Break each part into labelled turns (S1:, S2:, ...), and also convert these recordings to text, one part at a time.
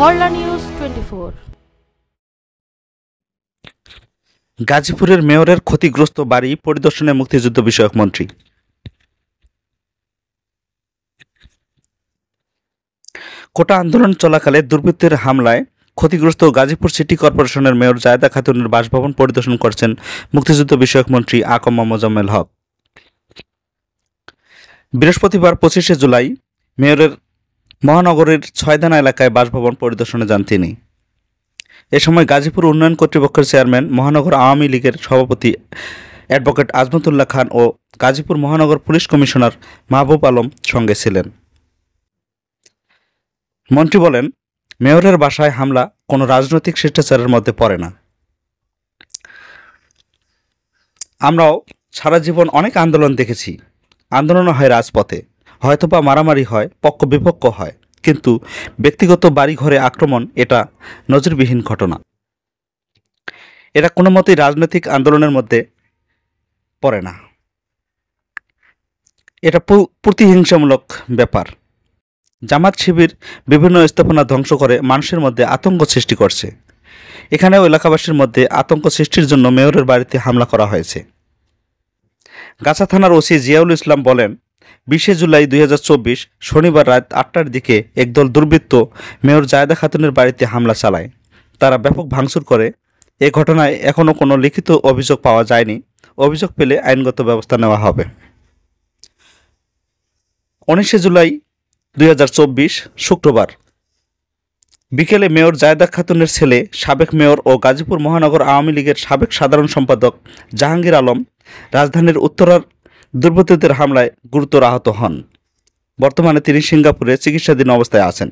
S1: Dharla news 24।
S2: গাজীপুরের মেয়রের ক্ষতিগ্রস্ত বাড়ি পরিদর্শনে মুক্তিযুদ্ধ বিষয়ক মন্ত্রী। কোটা আন্দোলন চলাকালে দুর্বৃত্তের হামলায় ক্ষতিগ্রস্ত গাজীপুর সিটি কর্পোরেশনের মেয়র জায়েদা খাতুনের বাসভবন পরিদর্শন করছেন মুক্তিযুদ্ধ বিষয়ক মন্ত্রী আকম মোজাম্মেল হক। বৃহস্পতিবার 25শে জুলাই মেয়রের মহানগরের ছয়দানা এলাকায় বাসভবন পরিদর্শনে যান তিনি। এ সময় গাজীপুর উন্নয়ন কর্তৃপক্ষের চেয়ারম্যান, মহানগর আওয়ামী লীগের সভাপতি অ্যাডভোকেট আজমতুল্লাহ খান ও গাজীপুর মহানগর পুলিশ কমিশনার মাহবুব আলম সঙ্গে ছিলেন। মন্ত্রী বলেন, মেয়রের বাসায় হামলা কোনো রাজনৈতিক শিষ্টাচারের মধ্যে পড়ে না। আমরাও সারা জীবন অনেক আন্দোলন দেখেছি। আন্দোলন হয় রাজপথে, হয়তোবা মারামারি হয়, পক্ষ বিপক্ষ হয়, কিন্তু ব্যক্তিগত বাড়িঘরে আক্রমণ এটা নজিরবিহীন ঘটনা। এটা কোনো মতেই রাজনৈতিক আন্দোলনের মধ্যে পড়ে না। এটা প্রতিহিংসামূলক ব্যাপার। জামাত শিবির বিভিন্ন স্থাপনা ধ্বংস করে মানুষের মধ্যে আতঙ্ক সৃষ্টি করছে। এখানেও এলাকাবাসীর মধ্যে আতঙ্ক সৃষ্টির জন্য মেয়রের বাড়িতে হামলা করা হয়েছে। গাছা থানার ওসি জিয়াউল ইসলাম বলেন, 20শে জুলাই 2024 শনিবার রাত 8টার দিকে একদল দুর্বৃত্ত মেয়র জায়েদা খাতুনের বাড়িতে হামলা চালায়। তারা ব্যাপক ভাঙচুর করে। এ ঘটনায় এখনও কোনো লিখিত অভিযোগ পাওয়া যায়নি। অভিযোগ পেলে আইনগত ব্যবস্থা নেওয়া হবে। 19শে জুলাই 2024 শুক্রবার বিকেলে মেয়র জায়েদা খাতুনের ছেলে, সাবেক মেয়র ও গাজীপুর মহানগর আওয়ামী লীগের সাবেক সাধারণ সম্পাদক জাহাঙ্গীর আলম রাজধানীর উত্তরার দুর্বৃত্তদের হামলায় গুরুতর আহত হন। বর্তমানে তিনি সিঙ্গাপুরে চিকিৎসাধীন অবস্থায় আছেন।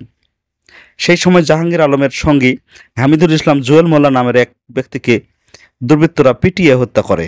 S2: সেই সময় জাহাঙ্গীর আলমের সঙ্গী হামিদুল ইসলাম জুয়েল মোল্লা নামের এক ব্যক্তিকে দুর্বৃত্তরা পিটিয়ে হত্যা করে।